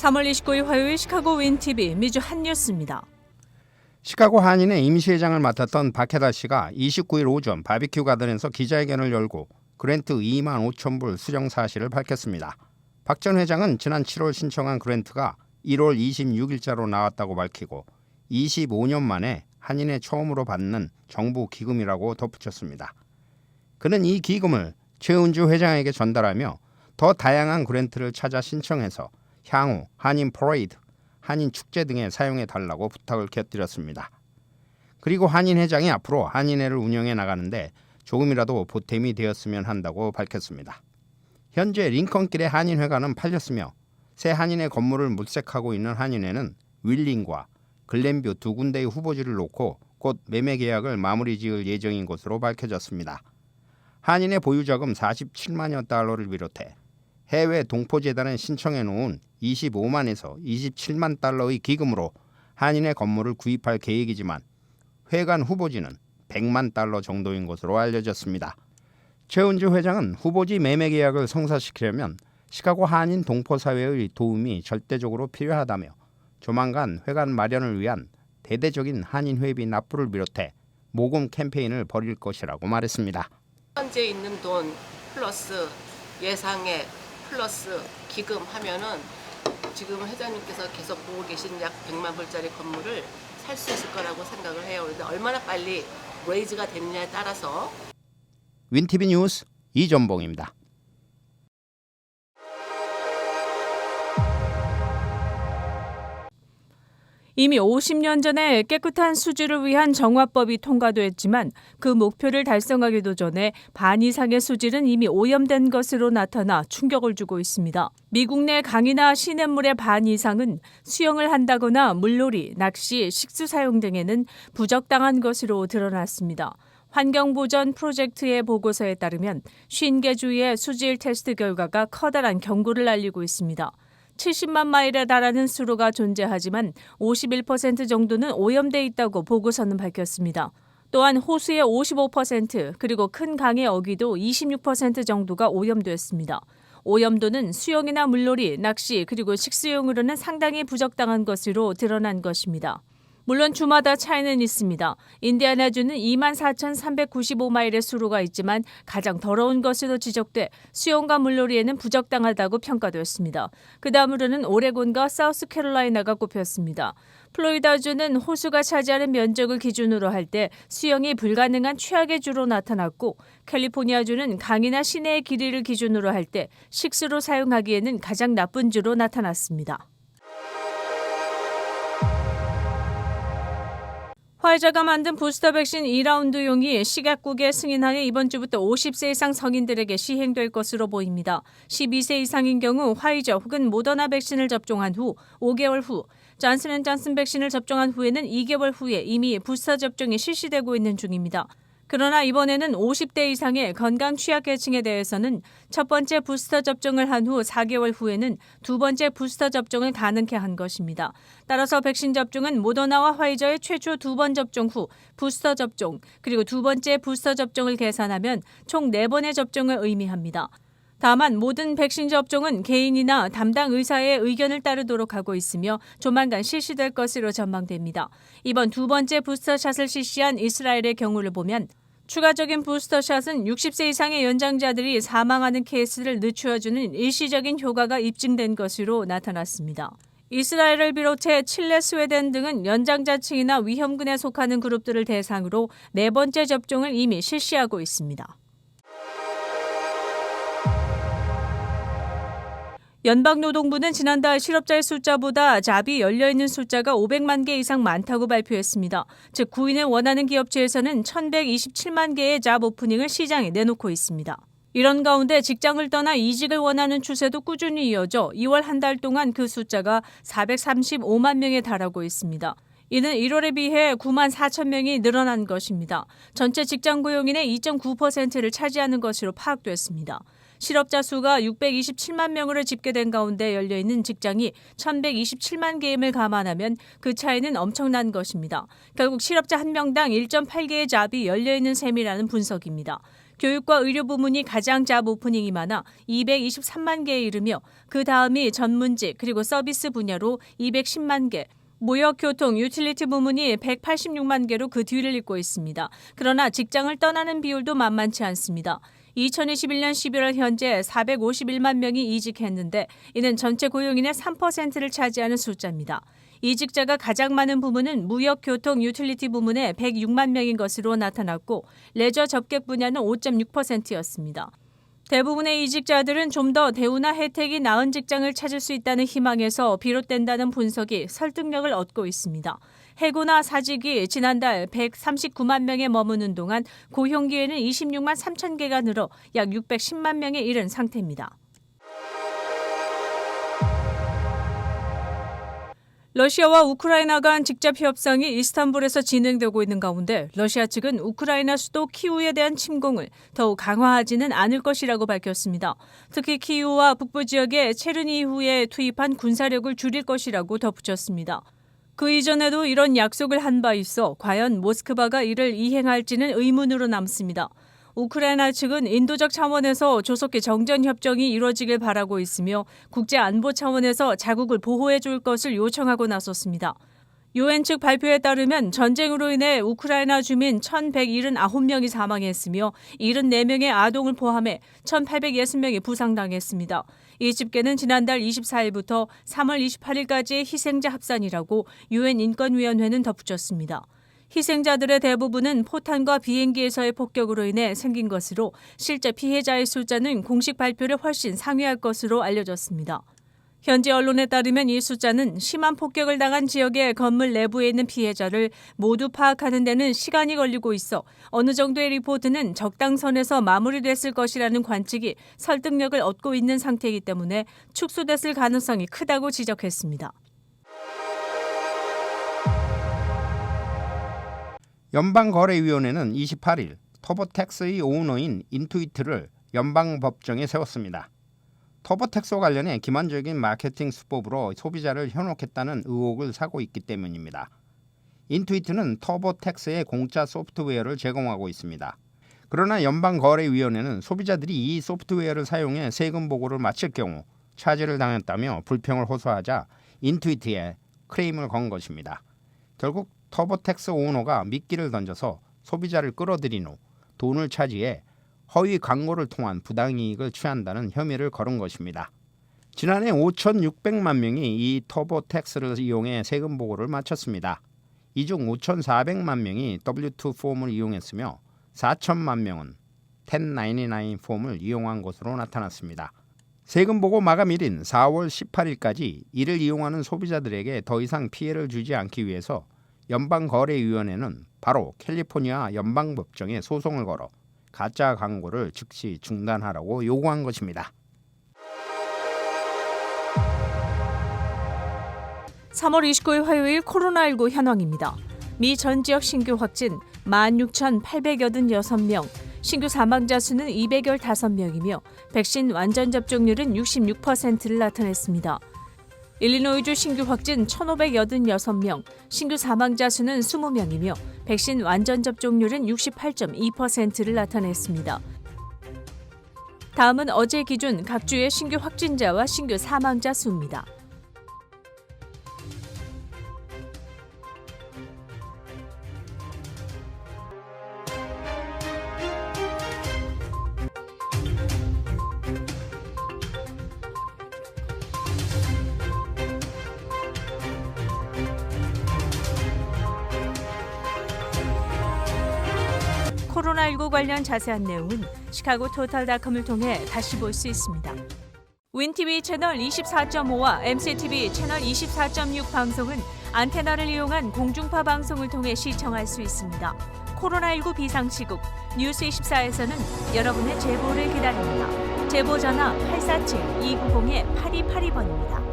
3월 29일 화요일 시카고 윈TV 미주 핫뉴스입니다. 시카고 한인의 임시회장을 맡았던 박해다 씨가 29일 오전 바비큐 가든에서 기자회견을 열고 그랜트 2만 5천 불 수령 사실을 밝혔습니다. 박 전 회장은 지난 7월 신청한 그랜트가 1월 26일자로 나왔다고 밝히고 25년 만에 한인의 처음으로 받는 정부 기금이라고 덧붙였습니다. 그는 이 기금을 최은주 회장에게 전달하며 더 다양한 그랜트를 찾아 신청해서 향후 한인 퍼레이드, 한인 축제 등에 사용해달라고 부탁을 곁들였습니다. 그리고 한인 회장이 앞으로 한인회를 운영해 나가는데 조금이라도 보탬이 되었으면 한다고 밝혔습니다. 현재 링컨길의 한인회관은 팔렸으며 새 한인회 건물을 물색하고 있는 한인회는 윌링과 글렌뷰 두 군데의 후보지를 놓고 곧 매매 계약을 마무리 지을 예정인 것으로 밝혀졌습니다. 한인회 보유자금 47만여 달러를 비롯해 해외 동포재단에 신청해 놓은 25만에서 27만 달러의 기금으로 한인회 건물을 구입할 계획이지만 회관 후보지는 100만 달러 정도인 것으로 알려졌습니다. 최은주 회장은 후보지 매매 계약을 성사시키려면 시카고 한인 동포사회의 도움이 절대적으로 필요하다며 조만간 회관 마련을 위한 대대적인 한인 회비 납부를 비롯해 모금 캠페인을 벌일 것이라고 말했습니다. 현재 있는 돈 플러스 예상액 플러스 기금 하면은 지금 회장님께서 계속 보고 계신 약 100만 불짜리 건물을 살 수 있을 거라고 생각을 해요. 그런데 얼마나 빨리 레이즈가 됐냐에 따라서. 윈TV 뉴스 이전봉입니다. 이미 50년 전에 깨끗한 수질을 위한 정화법이 통과됐지만 그 목표를 달성하기도 전에 반 이상의 수질은 이미 오염된 것으로 나타나 충격을 주고 있습니다. 미국 내 강이나 시냇물의 반 이상은 수영을 한다거나 물놀이, 낚시, 식수 사용 등에는 부적당한 것으로 드러났습니다. 환경보전 프로젝트의 보고서에 따르면 50개 주의 수질 테스트 결과가 커다란 경고를 알리고 있습니다. 70만 마일에 달하는 수로가 존재하지만 51% 정도는 오염돼 있다고 보고서는 밝혔습니다. 또한 호수의 55% 그리고 큰 강의 어귀도 26% 정도가 오염됐습니다. 오염도는 수영이나 물놀이, 낚시 그리고 식수용으로는 상당히 부적당한 것으로 드러난 것입니다. 물론 주마다 차이는 있습니다. 인디애나주는 24,395마일의 수로가 있지만 가장 더러운 것으로 지적돼 수영과 물놀이에는 부적당하다고 평가되었습니다. 그 다음으로는 오레곤과 사우스캐롤라이나가 꼽혔습니다. 플로리다주는 호수가 차지하는 면적을 기준으로 할 때 수영이 불가능한 최악의 주로 나타났고 캘리포니아주는 강이나 시내의 길이를 기준으로 할 때 식수로 사용하기에는 가장 나쁜 주로 나타났습니다. 화이자가 만든 부스터 백신 2라운드용이 식약국에 승인하여 이번 주부터 50세 이상 성인들에게 시행될 것으로 보입니다. 12세 이상인 경우 화이자 혹은 모더나 백신을 접종한 후 5개월 후, 존슨앤존슨 백신을 접종한 후에는 2개월 후에 이미 부스터 접종이 실시되고 있는 중입니다. 그러나 이번에는 50대 이상의 건강 취약계층에 대해서는 첫 번째 부스터 접종을 한 후 4개월 후에는 두 번째 부스터 접종을 가능케 한 것입니다. 따라서 백신 접종은 모더나와 화이저의 최초 2번 접종 후 부스터 접종 그리고 두 번째 부스터 접종을 계산하면 총 4번의 접종을 의미합니다. 다만 모든 백신 접종은 개인이나 담당 의사의 의견을 따르도록 하고 있으며 조만간 실시될 것으로 전망됩니다. 이번 두 번째 부스터샷을 실시한 이스라엘의 경우를 보면 추가적인 부스터샷은 60세 이상의 연장자들이 사망하는 케이스를 늦추어주는 일시적인 효과가 입증된 것으로 나타났습니다. 이스라엘을 비롯해 칠레, 스웨덴 등은 연장자층이나 위험군에 속하는 그룹들을 대상으로 4번째 접종을 이미 실시하고 있습니다. 연방노동부는 지난달 실업자의 숫자보다 잡이 열려있는 숫자가 500만 개 이상 많다고 발표했습니다. 즉 구인을 원하는 기업체에서는 1,127만 개의 잡 오프닝을 시장에 내놓고 있습니다. 이런 가운데 직장을 떠나 이직을 원하는 추세도 꾸준히 이어져 2월 한 달 동안 그 숫자가 435만 명에 달하고 있습니다. 이는 1월에 비해 9만 4천 명이 늘어난 것입니다. 전체 직장 고용인의 2.9%를 차지하는 것으로 파악됐습니다. 실업자 수가 627만 명으로 집계된 가운데 열려있는 직장이 1,127만 개임을 감안하면 그 차이는 엄청난 것입니다. 결국 실업자 한 명당 1.8개의 잡이 열려있는 셈이라는 분석입니다. 교육과 의료 부문이 가장 잡 오프닝이 많아 223만 개에 이르며 그 다음이 전문직 그리고 서비스 분야로 210만 개, 무역, 교통, 유틸리티 부문이 186만 개로 그 뒤를 잇고 있습니다. 그러나 직장을 떠나는 비율도 만만치 않습니다. 2021년 11월 현재 451만 명이 이직했는데 이는 전체 고용인의 3%를 차지하는 숫자입니다. 이직자가 가장 많은 부문은 무역, 교통, 유틸리티 부문에 106만 명인 것으로 나타났고 레저 접객 분야는 5.6%였습니다. 대부분의 이직자들은 좀 더 대우나 혜택이 나은 직장을 찾을 수 있다는 희망에서 비롯된다는 분석이 설득력을 얻고 있습니다. 해고나 사직이 지난달 139만 명에 머무는 동안 고용기회는 26만 3천 개가 늘어 약 610만 명에 이른 상태입니다. 러시아와 우크라이나 간 직접 협상이 이스탄불에서 진행되고 있는 가운데 러시아 측은 우크라이나 수도 키우에 대한 침공을 더욱 강화하지는 않을 것이라고 밝혔습니다. 특히 키우와 북부 지역에 체르니 이후에 투입한 군사력을 줄일 것이라고 덧붙였습니다. 그 이전에도 이런 약속을 한 바 있어 과연 모스크바가 이를 이행할지는 의문으로 남습니다. 우크라이나 측은 인도적 차원에서 조속히 정전협정이 이루어지길 바라고 있으며 국제안보 차원에서 자국을 보호해 줄 것을 요청하고 나섰습니다. 유엔 측 발표에 따르면 전쟁으로 인해 우크라이나 주민 1,179명이 사망했으며 74명의 아동을 포함해 1,860명이 부상당했습니다. 이 집계는 지난달 24일부터 3월 28일까지의 희생자 합산이라고 유엔 인권위원회는 덧붙였습니다. 희생자들의 대부분은 포탄과 비행기에서의 폭격으로 인해 생긴 것으로 실제 피해자의 숫자는 공식 발표를 훨씬 상회할 것으로 알려졌습니다. 현지 언론에 따르면 이 숫자는 심한 폭격을 당한 지역의 건물 내부에 있는 피해자를 모두 파악하는 데는 시간이 걸리고 있어 어느 정도의 리포트는 적당선에서 마무리됐을 것이라는 관측이 설득력을 얻고 있는 상태이기 때문에 축소됐을 가능성이 크다고 지적했습니다. 연방거래위원회는 28일 터보택스의 오너인 인투이트를 연방법정에 세웠습니다. 터보택스와 관련해 기만적인 마케팅 수법으로 소비자를 현혹했다는 의혹을 사고 있기 때문입니다. 인투이트는 터보택스의 공짜 소프트웨어를 제공하고 있습니다. 그러나 연방거래위원회는 소비자들이 이 소프트웨어를 사용해 세금 보고를 마칠 경우 차지를 당했다며 불평을 호소하자 인투이트에 클레임을 건 것입니다. 결국 터보택스 오너가 미끼를 던져서 소비자를 끌어들인 후 돈을 차지해 허위 광고를 통한 부당이익을 취한다는 혐의를 걸은 것입니다. 지난해 5,600만 명이 이 터보택스를 이용해 세금 보고를 마쳤습니다. 이 중 5,400만 명이 W2 폼을 이용했으며 4천만 명은 1099 폼을 이용한 것으로 나타났습니다. 세금 보고 마감일인 4월 18일까지 이를 이용하는 소비자들에게 더 이상 피해를 주지 않기 위해서 연방거래위원회는 바로 캘리포니아 연방법정에 소송을 걸어 가짜 광고를 즉시 중단하라고 요구한 것입니다. 3월 29일 화요일 코로나19 현황입니다. 미 전 지역 신규 확진 16,886명, 신규 사망자 수는 215명이며 백신 완전 접종률은 66%를 나타냈습니다. 일리노이주 신규 확진 1,586명, 신규 사망자 수는 20명이며 백신 완전 접종률은 68.2%를 나타냈습니다. 다음은 어제 기준 각 주의 신규 확진자와 신규 사망자 수입니다. 코로나19 관련 자세한 내용은 시카고 토탈닷컴을 통해 다시 볼 수 있습니다. 윈TV 채널 24.5와 MCTV 채널 24.6 방송은 안테나를 이용한 공중파 방송을 통해 시청할 수 있습니다. 코로나19 비상시국 뉴스24에서는 여러분의 제보를 기다립니다. 제보 전화 847-290-8282번입니다.